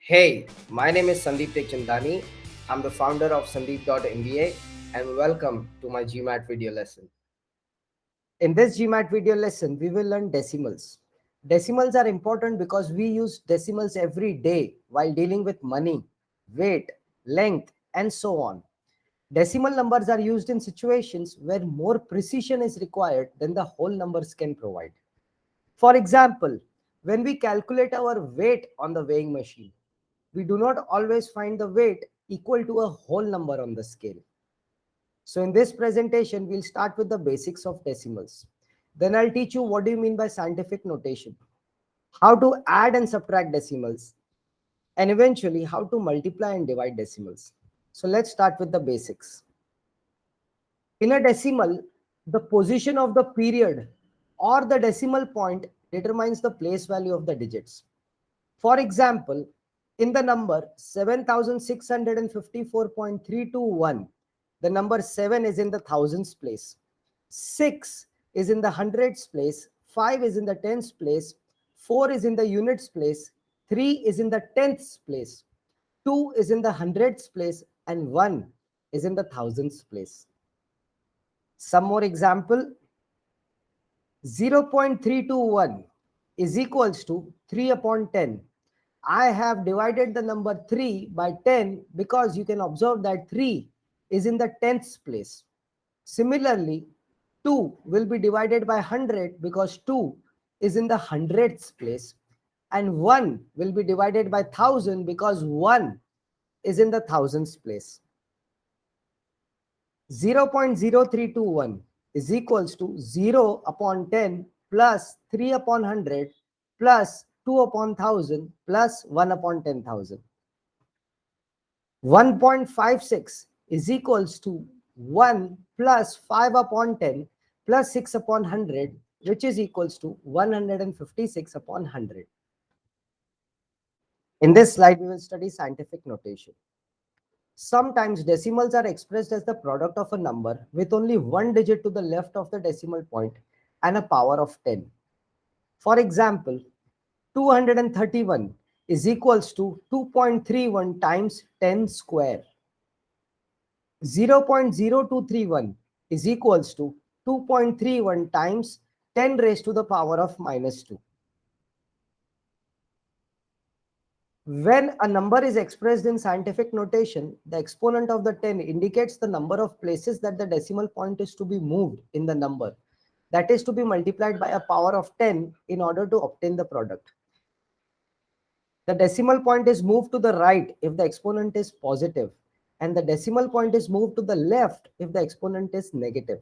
Hey, my name is Sandeep Tekchandani. I'm the founder of Sandeep.mba and welcome to my GMAT video lesson. In this GMAT video lesson, we will learn decimals. Decimals are important because we use decimals every day while dealing with money, weight, length, and so on. Decimal numbers are used in situations where more precision is required than the whole numbers can provide. For example, when we calculate our weight on the weighing machine, we do not always find the weight equal to a whole number on the scale. So in this presentation, we'll start with the basics of decimals. Then I'll teach you what do you mean by scientific notation, how to add and subtract decimals, and eventually how to multiply and divide decimals. So let's start with the basics. In a decimal, the position of the period or the decimal point determines the place value of the digits. For example, in the number 7654.321, the number 7 is in the thousands place, 6 is in the hundreds place, 5 is in the tens place, 4 is in the units place, 3 is in the tenths place, 2 is in the hundreds place, and 1 is in the thousands place. Some more example, 0.321 is equals to 3 upon 10. I have divided the number 3 by 10 because you can observe that 3 is in the tenths place. Similarly, 2 will be divided by 100 because 2 is in the hundredths place, and 1 will be divided by 1000 because 1 is in the thousands place. 0.0321 is equals to 0 upon 10 plus 3 upon 100 plus 2 upon 1000 plus 1 upon 10,000. 1.56 is equals to 1 plus 5 upon 10 plus 6 upon 100, which is equals to 156 upon 100. In this slide, we will study scientific notation. Sometimes decimals are expressed as the product of a number with only one digit to the left of the decimal point and a power of 10. For example, 231 is equals to 2.31 times 10 square. 0.0231 is equals to 2.31 times 10 raised to the power of minus 2. When a number is expressed in scientific notation, the exponent of the 10 indicates the number of places that the decimal point is to be moved in the number. That is to be multiplied by a power of 10 in order to obtain the product. The decimal point is moved to the right if the exponent is positive, and the decimal point is moved to the left if the exponent is negative.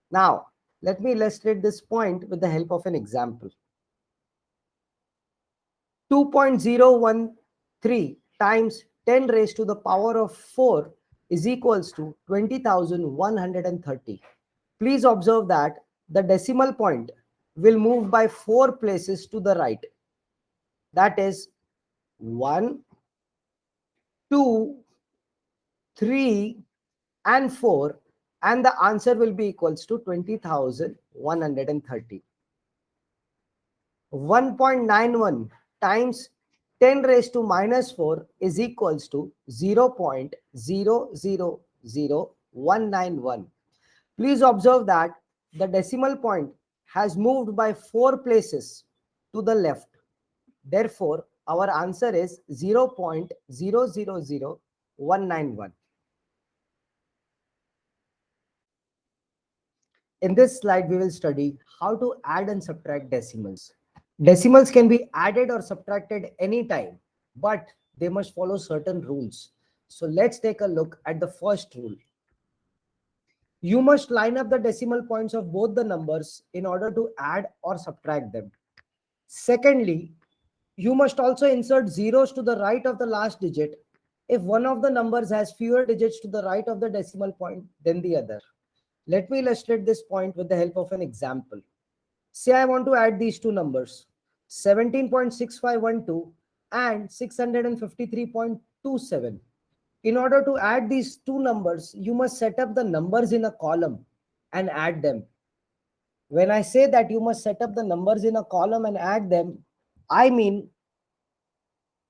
Now, let me illustrate this point with the help of an example. 2.013 times 10 raised to the power of 4 is equals to 20,130. Please observe that the decimal point will move by 4 places to the right. That is 1, 2, 3, and 4, and the answer will be equals to 20,130. 1.91 times 10 raised to minus 4 is equals to 0.000191. Please observe that the decimal point has moved by 4 places to the left. Therefore, our answer is 0.000191. In this slide, we will study how to add and subtract decimals. Decimals can be added or subtracted anytime, but they must follow certain rules. So let's take a look at the first rule. You must line up the decimal points of both the numbers in order to add or subtract them. Secondly, you must also insert zeros to the right of the last digit if one of the numbers has fewer digits to the right of the decimal point than the other. Let me illustrate this point with the help of an example. Say I want to add these two numbers, 17.6512 and 653.27. In order to add these two numbers, you must set up the numbers in a column and add them. When I say that you must set up the numbers in a column and add them, I mean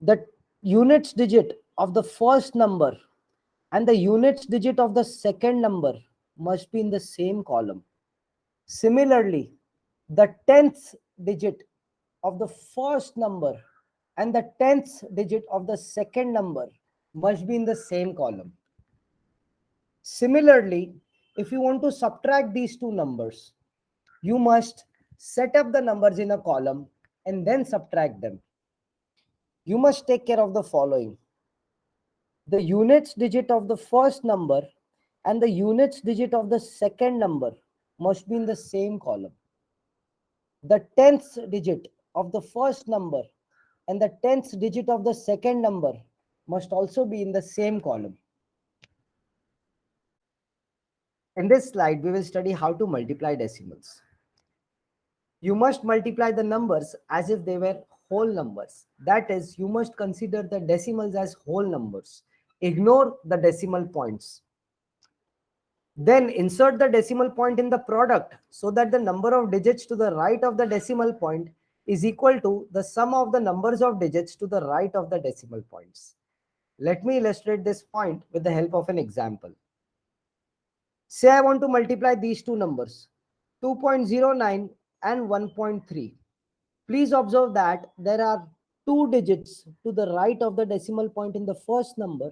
the units digit of the first number and the units digit of the second number must be in the same column. Similarly, the 10th digit of the first number and the 10th digit of the second number must be in the same column. Similarly, if you want to subtract these two numbers, you must set up the numbers in a column and then subtract them. You must take care of the following. The units digit of the first number and the units digit of the second number must be in the same column. The 10th digit of the first number and the 10th digit of the second number must also be in the same column. In this slide, we will study how to multiply decimals. You must multiply the numbers as if they were whole numbers. That is, you must consider the decimals as whole numbers. Ignore the decimal points. Then insert the decimal point in the product so that the number of digits to the right of the decimal point is equal to the sum of the numbers of digits to the right of the decimal points. Let me illustrate this point with the help of an example. Say I want to multiply these two numbers, 2.09 and 1.3. Please observe that there are two digits to the right of the decimal point in the first number,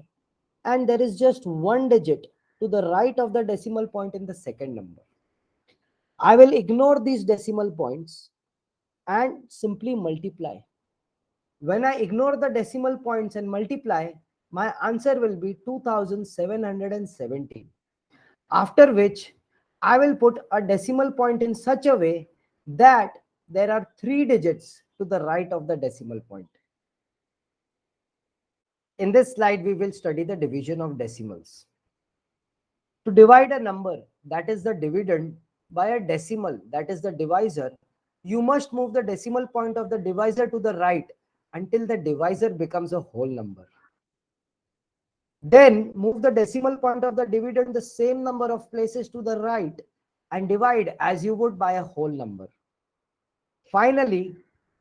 and there is just one digit to the right of the decimal point in the second number. I will ignore these decimal points and simply multiply. When I ignore the decimal points and multiply, my answer will be 2717. After which, I will put a decimal point in such a way that there are three digits to the right of the decimal point. In this slide, we will study the division of decimals. To divide a number, that is the dividend, by a decimal, that is the divisor, you must move the decimal point of the divisor to the right until the divisor becomes a whole number. Then move the decimal point of the dividend the same number of places to the right and divide as you would by a whole number. Finally,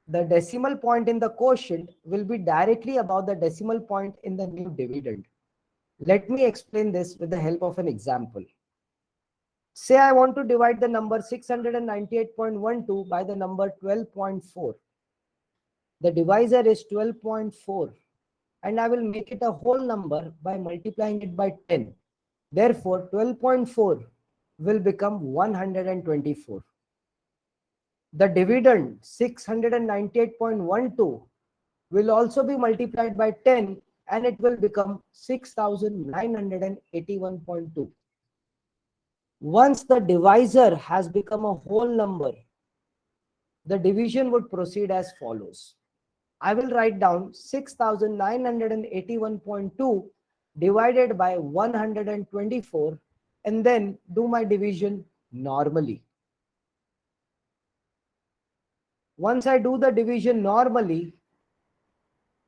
the decimal point in the quotient will be directly above the decimal point in the new dividend. Let me explain this with the help of an example. Say I want to divide the number 698.12 by the number 12.4. The divisor is 12.4 and I will make it a whole number by multiplying it by 10. Therefore, 12.4 will become 124. The dividend 698.12 will also be multiplied by 10 and it will become 6981.2. Once the divisor has become a whole number, the division would proceed as follows. I will write down 6981.2 divided by 124 and then do my division normally. Once I do the division normally,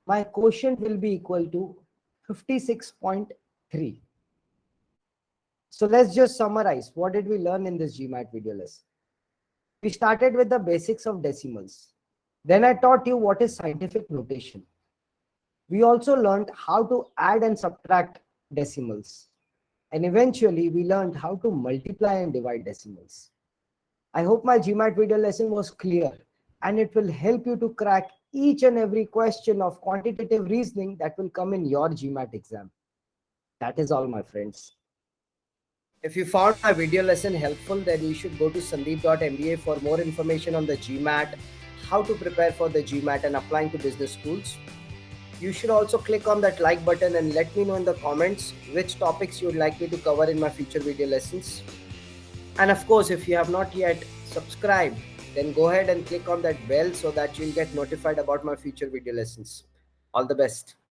my quotient will be equal to 56.3. So let's just summarize. What did we learn in this GMAT video lesson? We started with the basics of decimals. Then I taught you what is scientific notation. We also learned how to add and subtract decimals. And eventually we learned how to multiply and divide decimals. I hope my GMAT video lesson was clear and it will help you to crack each and every question of quantitative reasoning that will come in your GMAT exam. That is all, my friends. If you found my video lesson helpful, then you should go to sandeep.mba for more information on the GMAT, how to prepare for the GMAT and applying to business schools. You should also click on that like button and let me know in the comments which topics you would like me to cover in my future video lessons. And of course, if you have not yet subscribed, then go ahead and click on that bell so that you'll get notified about my future video lessons. All the best.